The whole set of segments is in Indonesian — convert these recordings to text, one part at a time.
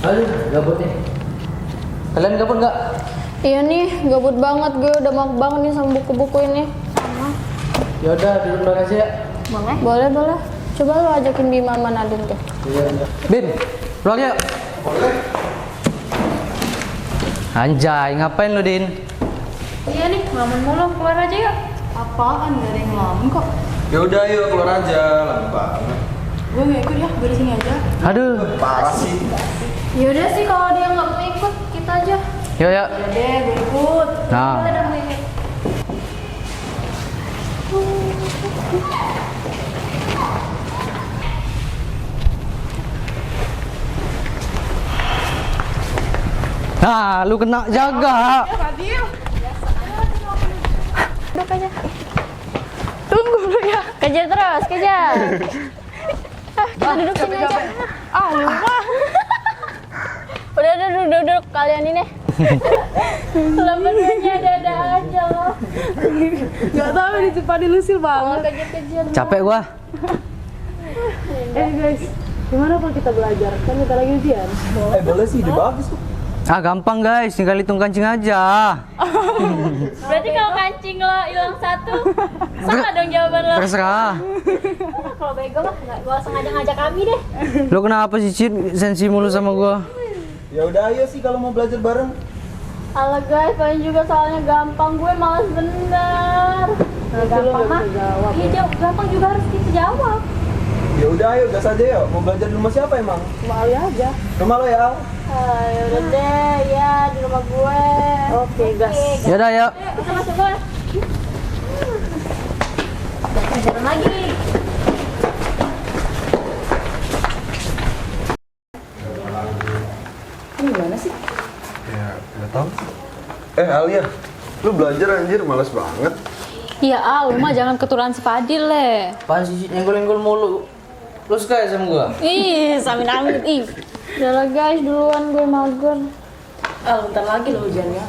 Aduh, gabut nih. Kalian gabut nggak? Iya nih, gabut banget gue udah mau banget nih sama buku-buku ini. Sama. Yaudah, duduk dulu aja ya. Boleh? Boleh, boleh. Coba lu ajakin Bima sama Nadine tuh. Iya. Bim, pulang yuk. Boleh. Anjay, ngapain lu, Din? Iya nih, ngelamun mulu, keluar aja yuk. Apaan, gak ada yang ngelamun kok. Ya udah yuk keluar aja, lama banget. Gue gak ikut ya, gue di sini aja. Aduh. Parah sih. Yaudah sih kalau dia nggak mau ikut, kita aja. Yuk, yuk. Udah deh, gue ikut. Nah. Boleh dong gue ikut. Nah, lu kena jaga. Duduk aja. Tunggu dulu ya. Kejar terus, kejar. Kita duduk sini aja. Lupa. Udah duduk kalian ini. Lembarannya ada aja loh. Gak tahu di depan dilusil banget. Kejar-kejar. Capek gua. Guys, gimana kalau kita belajar? Kan kita lagi ujian. Boleh sih, ide bagus tuh. Ah, gampang guys, tinggal hitung kancing aja. Berarti kalau kancing lo hilang satu, salah dong jawaban lo. Terserah. Kalau bego mah nggak usah ngajak kami deh. Lu kenapa sih, Cid? Sensi mulu sama gua. Ya udah ayo sih kalau mau belajar bareng. Alah guys, paling juga soalnya gampang, gue malas bener. Gampang mah. Iya, gampang juga harus kita jawab. Ya udah ayo gas aja yuk. Mau belajar di rumah siapa emang? Cuma Ali aja. Rumah lo ya, Al? Ya udah deh, ya di rumah gue. Oke, gas. Yaudah, yuk. Kita masuk gue. Jalan lagi. Ini gimana sih? Ya, nggak tahu. Alia, lu belajar anjir, males banget. Iya, lu mah jangan keturunan si Fadil le. Apaan sih, Cid? Nyenggol-nyenggol mulu. Lu suka ya sama gua? Ih, samin-amin. Ih. Udah lah guys, duluan gue mager. Bentar lagi loh ujiannya.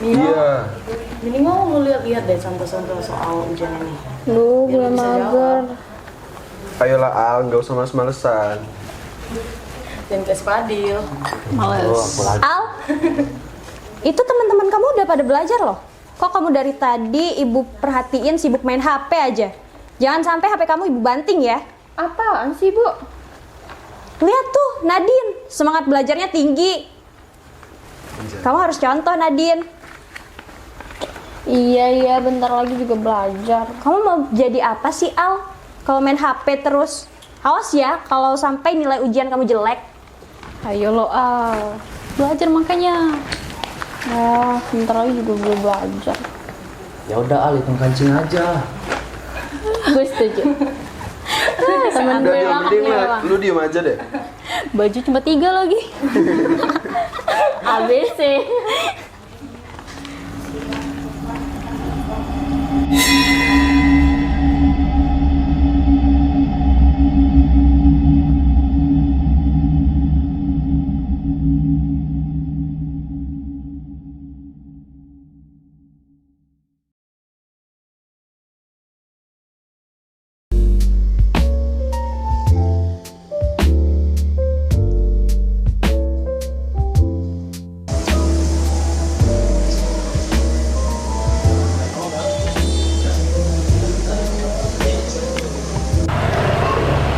Iya. Minimal lu lihat-lihat deh contoh-contoh soal ujian ini. Duh, gue Biar bisa mager. Ayolah Al, nggak usah males-malesan. Dan ke Fadil. Males. Al, itu teman-teman kamu udah pada belajar loh. Kok kamu dari tadi ibu perhatiin sibuk main HP aja? Jangan sampai HP kamu ibu banting ya. Apaan sih, Bu? Lihat tuh, Nadine, semangat belajarnya tinggi. Kamu harus contoh, Nadine. Iya, bentar lagi juga belajar. Kamu mau jadi apa sih, Al? Kalau main HP terus. Awas ya, kalau sampai nilai ujian kamu jelek. Ayo lo, Al. Belajar makanya. Bentar lagi juga gue belajar. Ya udah, Al, hitung kancing aja. Gue setuju. Temen Udah gue dia banget mending nih lah, emang. lu diem aja deh. Baju cuma 3 lagi. ABC.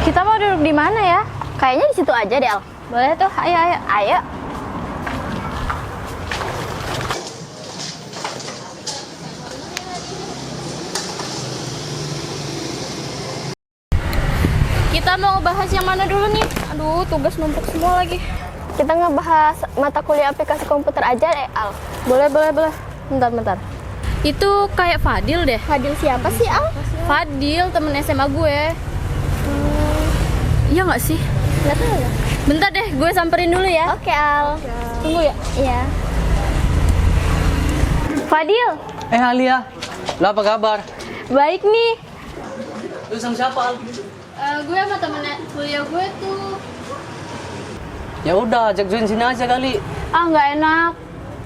Kita mau duduk di mana ya? Kayaknya di situ aja deh, Al. Boleh tuh. Ayo. Kita mau ngebahas yang mana dulu nih? Aduh, tugas numpuk semua lagi. Kita ngebahas mata kuliah aplikasi komputer aja deh, Al. Boleh. Bentar. Itu kayak Fadil deh. Fadil siapa sih, Al? Fadil, temen SMA gue. Iya nggak sih? Nggak tahu ya. Bentar deh, gue samperin dulu ya. Oke, Al. Tunggu ya. Iya. Fadil. Alia, lu apa kabar? Baik nih. Lu sama siapa, Al? Gue sama temen kuliah gue tuh. Ya udah, ajak join sini aja kali. Nggak enak.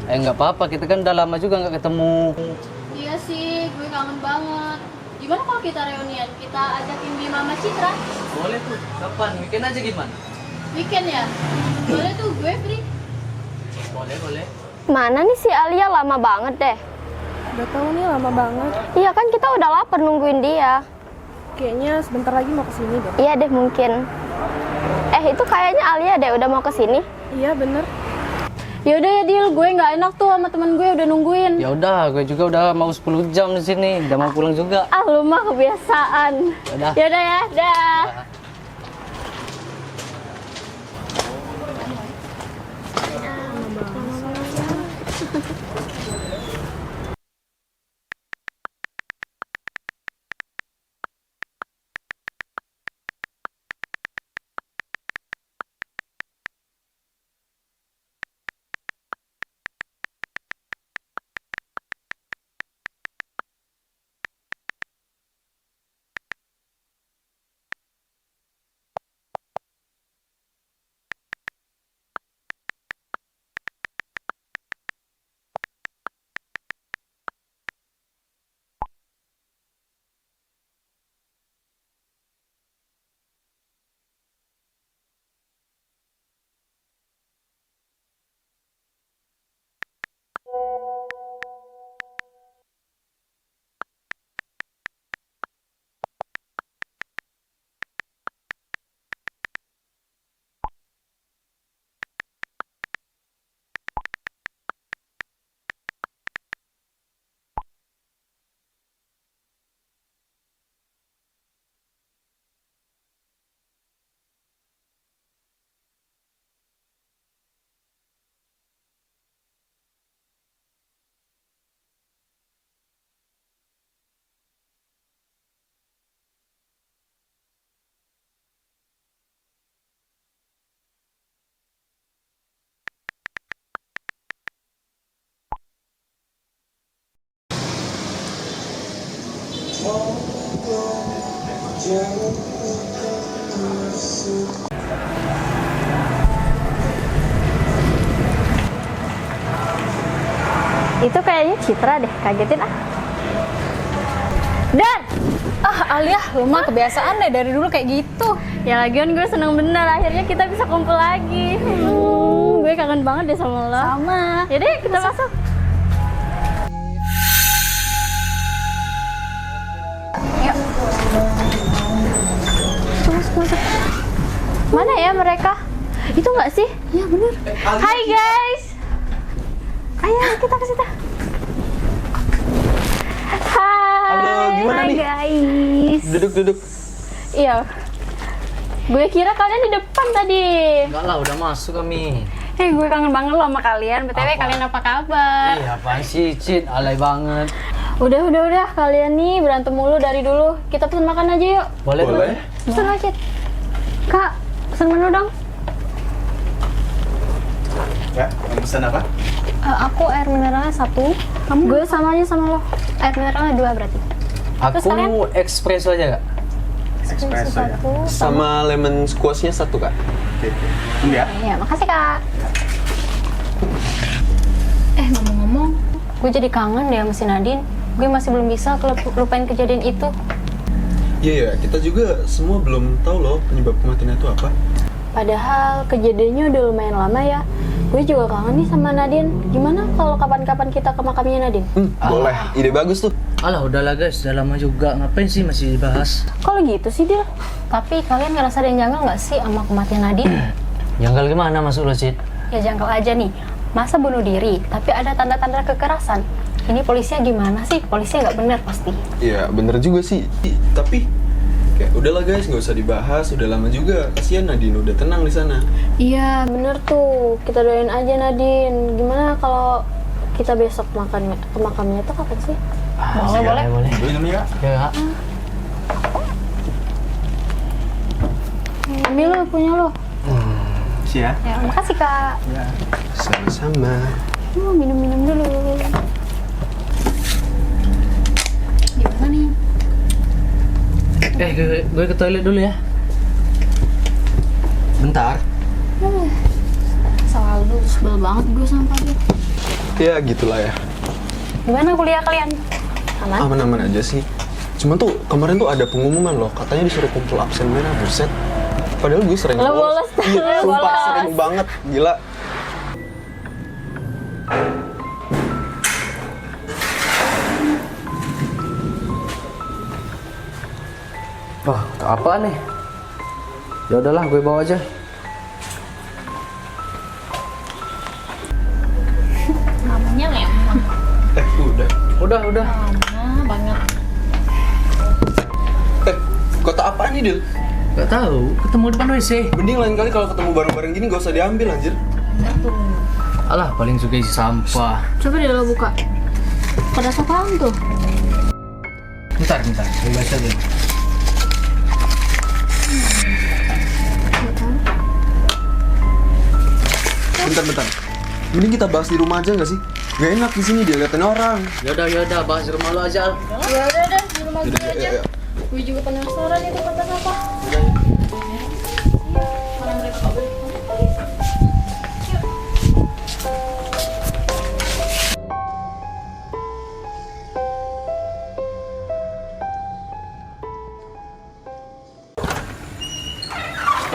Nggak apa-apa, kita kan udah lama juga nggak ketemu. Iya sih, gue kangen banget. Gimana kalau kita reunian? Kita ajakin Bima sama Citra. Boleh tuh, kapan? Weekend aja gimana? Weekend ya? Boleh tuh gue free. Boleh. Mana nih si Alia, lama banget deh. Udah tahu nih lama banget. Iya kan kita udah lapar nungguin dia. Kayaknya sebentar lagi mau kesini deh. Iya deh mungkin. Itu kayaknya Alia deh udah mau kesini. Iya bener. Yaudah ya Dil, gue nggak enak tuh sama teman gue udah nungguin. Ya udah, gue juga udah mau 10 jam di sini, udah mau pulang juga. Ah lu mah kebiasaan. Yaudah. Yaudah ya, dah. Itu kayaknya Citra deh, kagetin ah. Dan Alia, lu mah kebiasaan deh dari dulu kayak gitu. ya lagian gue seneng bener akhirnya kita bisa kumpul lagi. Gue kangen banget deh sama lo. Sama. Yaudah kita masuk. Yuk. Masuk. Mana ya mereka? Itu nggak sih? Iya bener. Hai guys. Ayo kita ke situ. Hai. Halo, gimana Hai nih? guys. Duduk. Iya. Gue kira kalian di depan tadi. Enggak lah, udah masuk kami. Gue kangen banget loh sama kalian. BTW Apa? kalian apa kabar? Iya, apaan sih, Cid? Alay banget. Udah. Kalian nih berantem mulu dari dulu. Kita pesen makan aja yuk. Boleh. Pesen aja. Kak, pesen menu dong. Kak, kamu pesan apa? Aku air mineralnya 1. Gue sama aja sama lo. Air mineralnya 2 berarti. Terus kalian? Aku espresso aja, Kak. Espresso ya. 1. Sama lemon squashnya 1, Kak. Oke. Ya. Iya, makasih Kak. Ngomong-ngomong, gue jadi kangen deh sama si Nadine. Gue masih belum bisa lupain kejadian itu. Iya, kita juga semua belum tahu loh penyebab kematiannya itu apa. Padahal kejadiannya udah lumayan lama ya. Gue juga kangen nih sama Nadine. Gimana kalau kapan-kapan kita ke makamnya Nadine? Boleh, ide bagus tuh. Alah, udahlah guys, udah lama juga. Ngapain sih masih dibahas? Kalau gitu sih Dil. Tapi kalian ngerasa ada yang janggal nggak sih sama kematian Nadine? Janggal gimana masuk lo, Cid? Ya janggal aja nih. Masa bunuh diri, tapi ada tanda-tanda kekerasan. Ini polisinya gimana sih? Polisinya nggak bener pasti. Iya, bener juga sih. Tapi kayak udahlah guys, nggak usah dibahas. Udah lama juga. Kasihan Nadine udah tenang di sana. Iya bener tuh. Kita doain aja Nadine. Gimana kalau kita besok ke makamnya itu kapan sih? Boleh. Doain ya. Ya, Ambil lo punya lo. Siap. Ya makasih Kak. Sama-sama. Minum-minum dulu. Gimana nih? gue ke toilet dulu ya. Bentar. Selalu sebel banget gue sama Pak. Ya gitulah ya. Gimana kuliah kalian? Aman? Aman-aman aja sih. Cuma tuh kemarin tuh ada pengumuman loh, katanya disuruh kumpul absen merah, buset. Padahal gue sering Lo bolos. Iya, Lo sumpah bolos. sering banget, gila. Wah, untuk apa nih? Ya udahlah, gue bawa aja. Namanya memang Udah. Udah. lama banget. Kotak apaan nih, Dil? Gak tahu, ketemu depan WC. Mending lain kali kalau ketemu bareng-bareng gini gak usah diambil anjir. Alah, paling suka isi sampah. Coba deh lo buka. Pada apaan tuh? Bentar, gue baca dulu. Bentar. Mending kita bahas di rumah aja gak sih? Gak enak di sini diliatin orang. Yaudah, bahas di rumah lo aja, Al. Ya udah deh, di rumah gue Yaudah, aja. ya. Gue juga penasaran itu konten apa. Mana mereka kabel?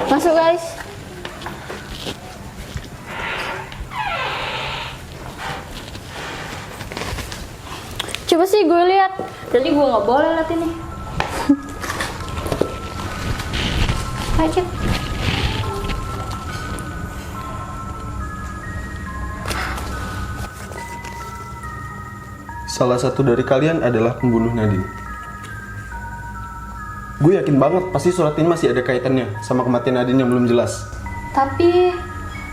Masuk guys. Coba sih gue lihat. Jadi gue nggak boleh lihat ini. Ayo Cip. Salah satu dari kalian adalah pembunuh Nadine. Gue yakin banget pasti surat ini masih ada kaitannya sama kematian Nadine yang belum jelas. Tapi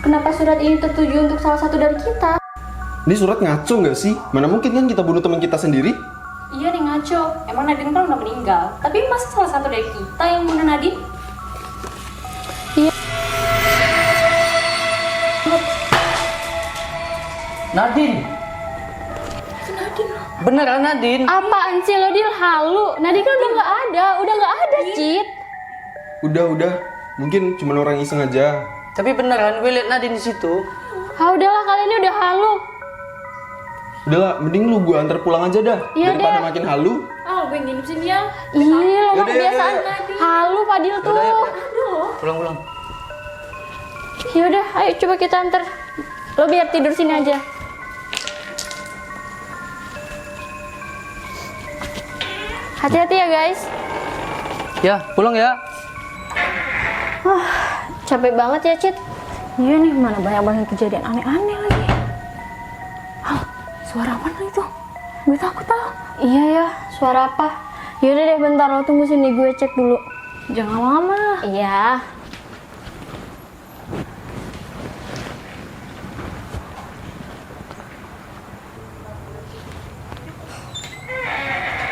kenapa surat ini tertuju untuk salah satu dari kita? Ini surat ngaco nggak sih? Mana mungkin kan kita bunuh teman kita sendiri? Iya nih ngaco, emang Nadine kan udah meninggal. Tapi masa salah satu dari kita yang bunuh Nadine? Nadine. Beneran Nadine? Apaan sih lo Dil? Halu. Nadine kan udah nggak ada, Cit. Udah. Mungkin cuma orang iseng aja. Tapi beneran gue liat Nadine di situ. Ah udahlah kalian ini udah halu. Udahlah, mending lu gue antar pulang aja dah. Iya Daripada deh. makin halu. Ah, gue nginep sini ya. Ih, lo mah Yaudah, kebiasaan yaudah. halu Fadil tuh. Pulang. Yaudah, ayo coba kita antar. Lo biar tidur sini aja. Hati-hati ya guys. Ya, pulang ya. Capek banget ya Cit. Iya nih, mana banyak banget kejadian aneh-aneh lagi. Hah, suara apa itu? Gue takut tau. Iya ya, suara apa? Yaudah deh bentar lo tunggu sini gue cek dulu. Jangan lama. Iya.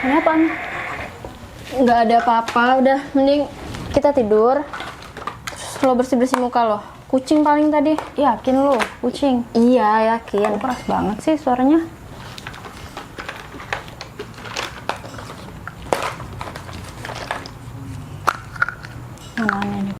Kenapa? Nggak ada apa-apa, udah mending kita tidur. Terus lo bersih-bersih muka lo. Kucing paling tadi. Yakin lo, kucing? Iya, yakin. Keras banget sih suaranya. Mana nih?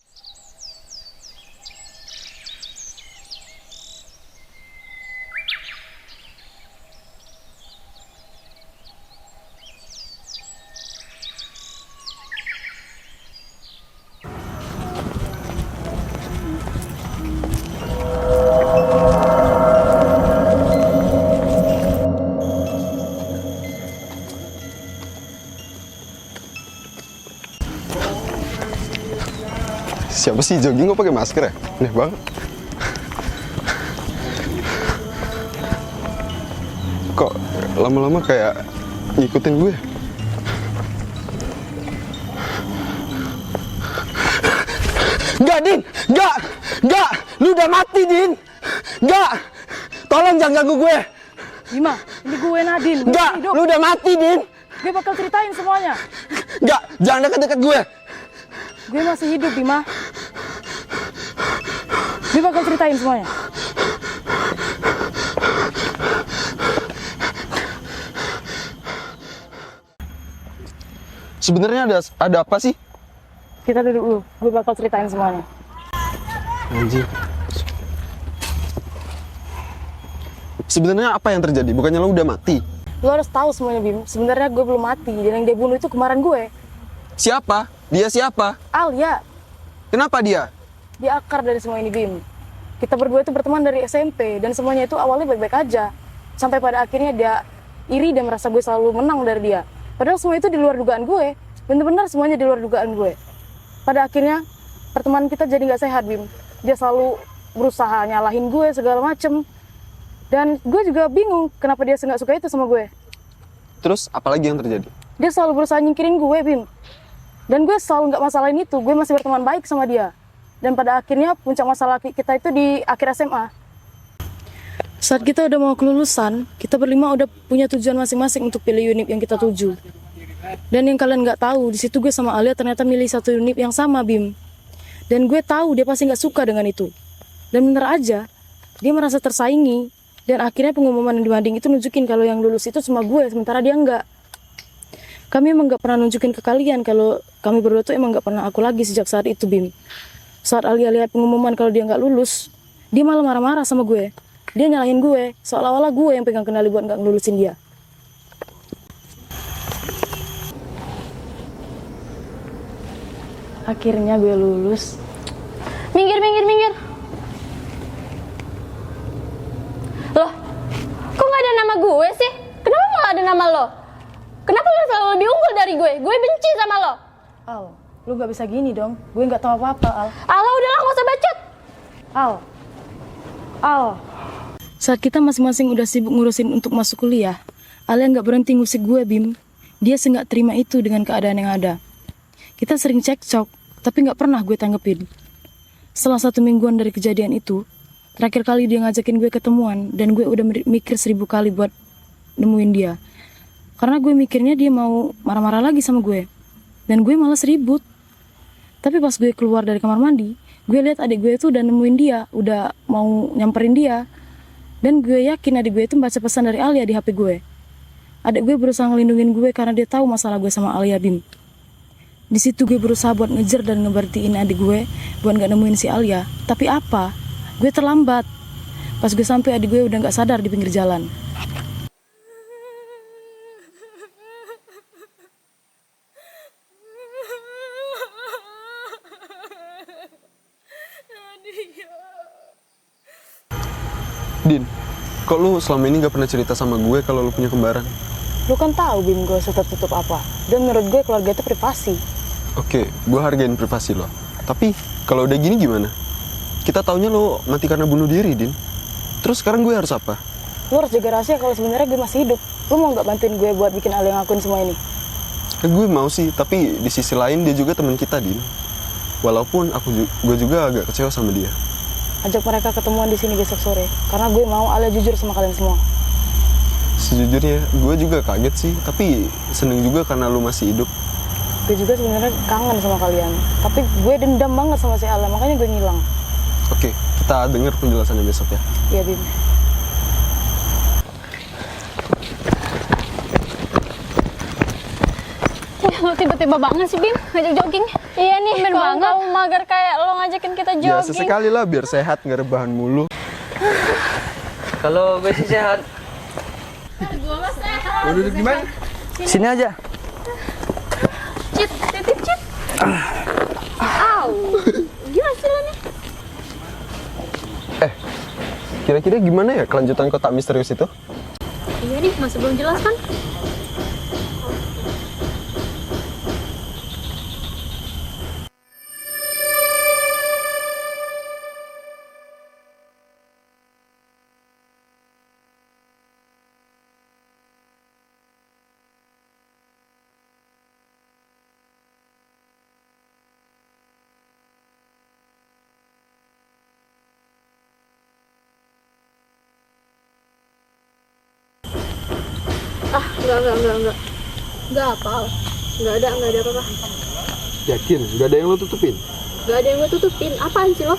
Siapa sih jogging kok pakai masker ya? Aneh banget. Kok lama-lama kayak ngikutin gue? Enggak, Din! Enggak! Lu udah mati, Din! Enggak! Tolong jangan ganggu gue! Bima, ini gue Nadine. Gue Enggak! hidup. Lu udah mati, Din! Gue bakal ceritain semuanya. Enggak! Jangan deket-deket gue! Gue masih hidup, Bima. Gue bakal ceritain semuanya. Sebenarnya ada apa sih? Kita duduk dulu. Gue bakal ceritain semuanya. Anjir. Sebenarnya apa yang terjadi? Bukannya lo udah mati? Lo harus tahu semuanya, Bim. Sebenarnya gue belum mati. Dan yang dia bunuh itu kemarin gue. Siapa? Dia siapa? Alia. Kenapa dia? Dia akar dari semua ini, Bim. Kita berdua itu berteman dari SMP, dan semuanya itu awalnya baik-baik aja. Sampai pada akhirnya dia iri dan merasa gue selalu menang dari dia. Padahal semua itu di luar dugaan gue. Bener-bener semuanya di luar dugaan gue. Pada akhirnya, pertemanan kita jadi nggak sehat, Bim. Dia selalu berusaha nyalahin gue segala macem. Dan gue juga bingung kenapa dia nggak suka itu sama gue. Terus apalagi yang terjadi? Dia selalu berusaha nyingkirin gue, Bim. Dan gue selalu nggak masalahin itu. Gue masih berteman baik sama dia. Dan pada akhirnya puncak masalah kita itu di akhir SMA. Saat kita udah mau kelulusan, kita berlima udah punya tujuan masing-masing untuk pilih unit yang kita tuju. Dan yang kalian nggak tahu, di situ gue sama Alia ternyata milih satu unit yang sama, Bim. Dan gue tahu dia pasti nggak suka dengan itu. Dan bener aja, dia merasa tersaingi. Dan akhirnya pengumuman di mading itu nunjukin kalau yang lulus itu cuma gue, sementara dia nggak. Kami emang nggak pernah nunjukin ke kalian kalau kami berdua tuh emang nggak pernah aku lagi sejak saat itu, Bim. Saat Alia lihat pengumuman kalau dia nggak lulus, dia malah marah-marah sama gue. Dia nyalahin gue, seolah-olah gue yang pegang kendali buat nggak ngelulusin dia. Akhirnya gue lulus. Minggir. Loh, kok nggak ada nama gue sih? Kenapa malah ada nama lo? Kenapa lo selalu lebih unggul dari gue? Gue benci sama lo. Al, lu nggak bisa gini dong. Gue nggak tahu apa-apa, Al. Allah, udahlah, nggak usah bacot. Al. Saat kita masing-masing udah sibuk ngurusin untuk masuk kuliah, Alia nggak berhenti ngusik gue, Bim. Dia nggak terima itu dengan keadaan yang ada. Kita sering cekcok, tapi nggak pernah gue tanggepin. Setelah 1 mingguan dari kejadian itu, terakhir kali dia ngajakin gue ketemuan, dan gue udah mikir 1000 kali buat nemuin dia. Karena gue mikirnya dia mau marah-marah lagi sama gue. Dan gue malas ribut. Tapi pas gue keluar dari kamar mandi, gue lihat adik gue itu udah nemuin dia, udah mau nyamperin dia. Dan gue yakin adik gue itu baca pesan dari Alia di HP gue. Adik gue berusaha ngelindungin gue karena dia tahu masalah gue sama Alia, Bim. Di situ gue berusaha buat ngejar dan ngebertiin adik gue buat gak nemuin si Alia. Tapi apa? Gue terlambat. Pas gue sampai adik gue udah gak sadar di pinggir jalan. Din, kok lu selama ini gak pernah cerita sama gue kalau lu punya kembaran? Lu kan tahu, Bim, gue suka tutup apa. Dan menurut gue keluarga itu privasi. Oke, gue hargain privasi lo. Tapi kalau udah gini gimana? Kita taunya lo mati karena bunuh diri, Din. Terus sekarang gue harus apa? Lu harus jaga rahasia kalau sebenarnya gue masih hidup. Lu mau nggak bantuin gue buat bikin Alia ngakuin semua ini? Gue mau sih, tapi di sisi lain dia juga teman kita, Din. Walaupun gue juga agak kecewa sama dia. Ajak mereka ketemuan di sini besok sore. Karena gue mau Alia jujur sama kalian semua. Sejujurnya, gue juga kaget sih. Tapi seneng juga karena lo masih hidup. Gue juga sebenarnya kangen sama kalian. Tapi gue dendam banget sama si Alia, makanya gue ngilang. Oke, kita dengar penjelasannya besok ya. Iya, Bim. Lo tiba-tiba banget sih, Bim, ngajak jogging. Iya nih, bener banget. Kamu mager kayak lo ngajakin kita Ya jogging. sesekali lah biar sehat, nggak rebahan mulu. Kalau gue sih sehat. Mau duduk di mana? Sini aja. Cit, titip Cit. Au. Gimana sih lo nih? Kira-kira gimana ya kelanjutan kotak misterius itu? Iya nih, masih belum jelas kan? Enggak. Enggak apa. Enggak ada apa-apa. Yakin? Nggak ada yang lo tutupin? Enggak ada yang gue tutupin. Apaan sih lo?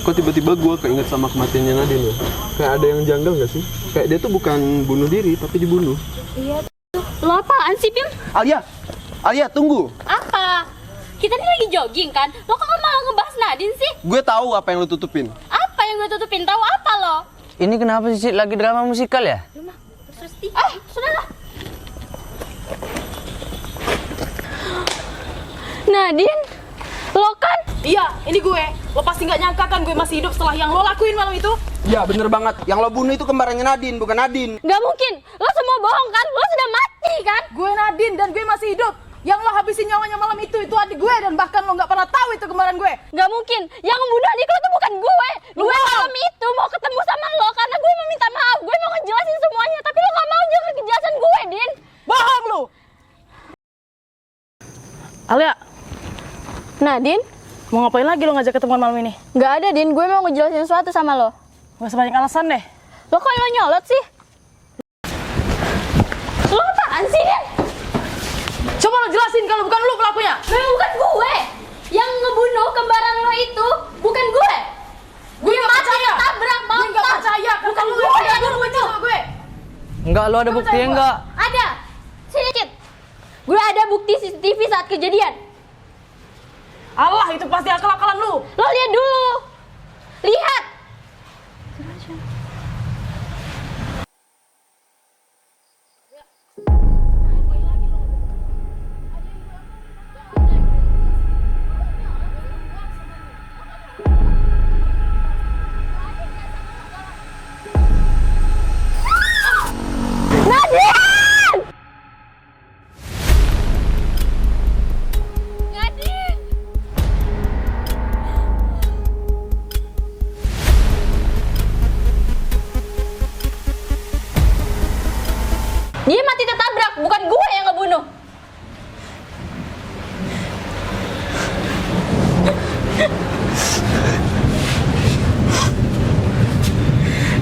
Kok tiba-tiba gue keinget sama kematiannya Nadine ya? Kayak ada yang janggal nggak sih? Kayak dia tuh bukan bunuh diri, tapi dibunuh. Iya. Lo apaan sih, Bim? Alia, tunggu! Apa? Kita ini lagi jogging kan? Lo kok malah ngebahas Nadine sih? Gue tahu apa yang lo tutupin. Apa yang gue tutupin? Tahu apa lo? Ini kenapa sih Cid? Lagi drama musikal ya? Sudahlah. Nadine, lo kan? Iya, ini gue. Lo pasti nggak nyangka kan gue masih hidup setelah yang lo lakuin malam itu? Ya bener banget, yang lo bunuh itu kembarannya Nadine, bukan Nadine. Gak mungkin, lo semua bohong kan? Lo sudah mati kan? Gue Nadine dan gue masih hidup. Yang lo habisin nyawanya malam itu adik gue dan bahkan lo nggak pernah tahu itu kembaran gue. Gak mungkin, yang membunuh adik lo tuh bukan gue. Gue malam itu mau ketemu sama lo karena gue mau minta maaf. Gue mau ngejelasin semuanya, tapi lo gak mau dengar kejelasan gue, Din. Bohong lo. Alia, Nadine, mau ngapain lagi lo ngajak ketemuan malam ini? gak ada, Din. Gue mau ngejelasin sesuatu sama lo. Gak sebanyak alasan deh. Lo kok lo nyolot sih? Lo apaan sih, Din? Coba lo jelasin kalau bukan lo pelakunya. Memang bukan gue. Yang ngebunuh kembaran lo itu bukan gue. Gue nggak percaya. Tabrak Gue nggak motor. percaya. Bukan Lo gue yang lo benci ngebunuh. sama gue. Enggak, lo ada buktinya enggak? Ada. Sedikit. Gue ada bukti CCTV saat kejadian. Allah, itu pasti akal-akalan lu. Lo lihat dulu. Lihat. Nadine! Nadine! Dia mati tertabrak, bukan gue yang ngebunuh.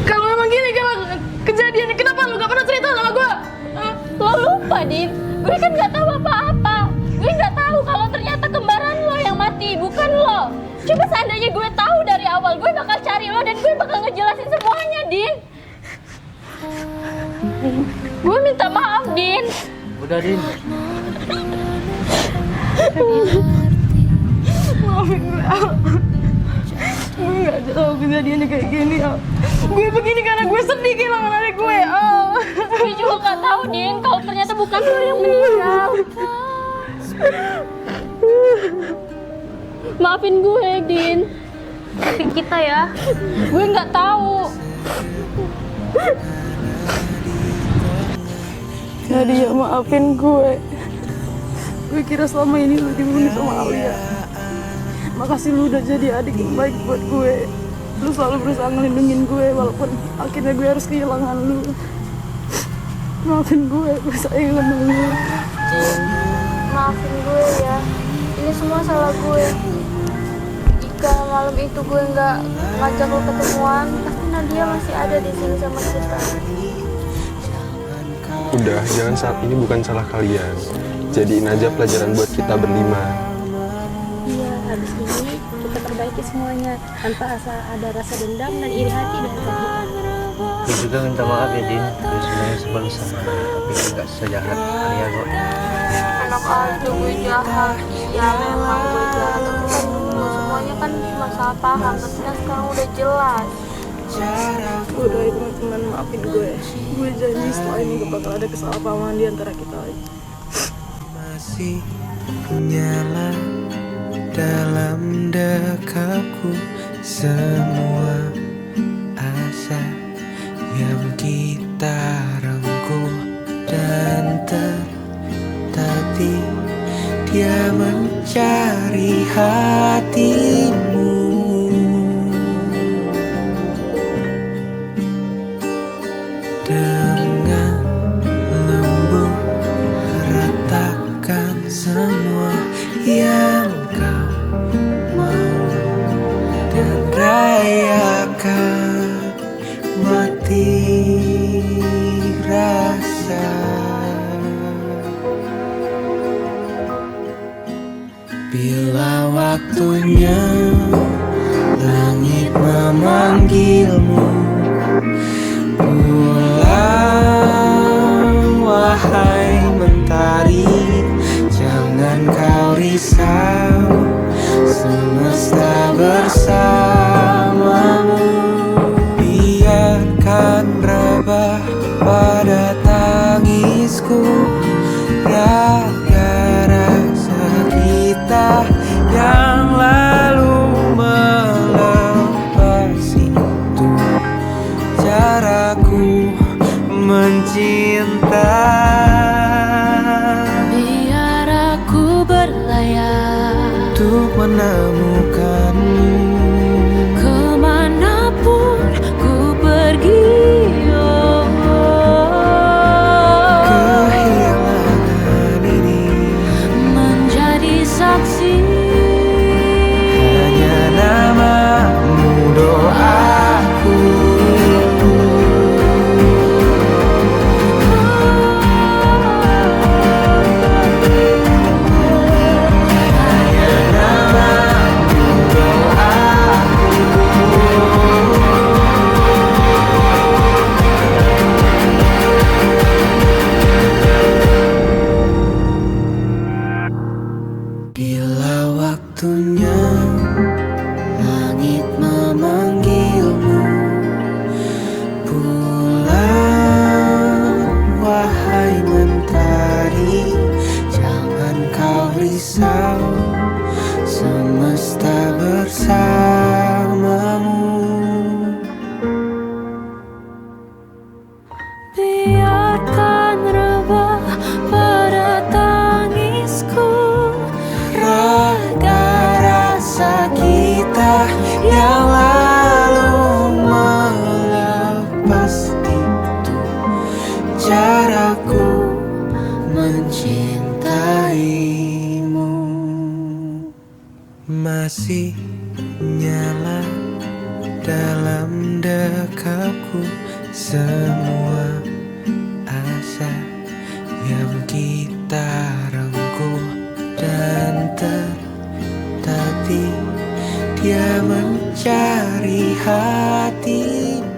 Kalau memang gini kalau kejadiannya, kenapa lu gak pernah cerita sama gue? Lo lupa, Din. Gue kan gak tahu apa-apa. Gue gak tahu kalau ternyata kembaran lo yang mati, bukan lo. Coba seandainya gue tahu dari awal, gue bakal cari lo dan gue bakal ngejelasin semuanya, Din. Gue minta maaf, Din. Udah, Din. Maafin gue, Al. Gue gak tahu kejadiannya kayak gini, Al. Gue begini karena gue sedih kehilangan adik gue, Al. Gue juga gak tahu, Din, kalau ternyata bukan lo yang meninggal. Maafin gue, Din. Maafin kita ya. Gue nggak tahu. Nadia, maafin gue. Gue kira selama ini lu dibunuh sama Alia. Makasih lu udah jadi adik yang baik buat gue. Lu selalu berusaha ngelindungin gue walaupun akhirnya gue harus kehilangan lu. Maafin gue sayang sama lu. Maafin gue ya. Ini semua salah gue. Jika malam itu gue nggak ngajak lo ketemuan, pasti Nadia masih ada di sini sama kita. Udah, jangan saat ini bukan salah kalian. Jadiin aja pelajaran buat kita berlima. Iya, habis ini kita perbaiki semuanya tanpa ada rasa dendam dan iri hati dari kita. Gue juga minta maaf ya, Din. Gue sebenarnya sebel sama tapi gak sejahat Alia kok. Enak aja gue jahat. Iya memang gue jahat. Tapi kan dulu semuanya kan cuma salah paham. Tapi kan sekarang udah jelas. Udah ya teman-teman, maafin gue. Gue janji setelah ini gak bakal ada kesalahpahaman di antara kita lagi. Masih menyala dalam dekapku semua asa yang kita rengkuh dan tadi dia mencari hatimu. Dengan lembut ratakan semua yang kau mau dan rayakan mati rasa. Bila waktunya langit memanggilmu, pulang wahai mentari, jangan kau risau, semesta bersamamu. Biarkan rebah pada tangisku, raga rasa kita kita yang lalu melepas itu caraku mencinta. Biar aku berlayar Untuk menemukanmu kemanapun ku pergi. kehilangan ini Menjadi saksi hanya namamu doaku. Bila waktunya langit memanggilmu pulang, wahai mentari, jangan kau risau, semesta bersamamu. biarkan rebah pada tangisku. Raga rasa kita yang lalu melepas itu caraku mencintaimu. Masih nyala dalam dekapku semua asa yang kita rengkuh, dan tadi dia mencari hatimu.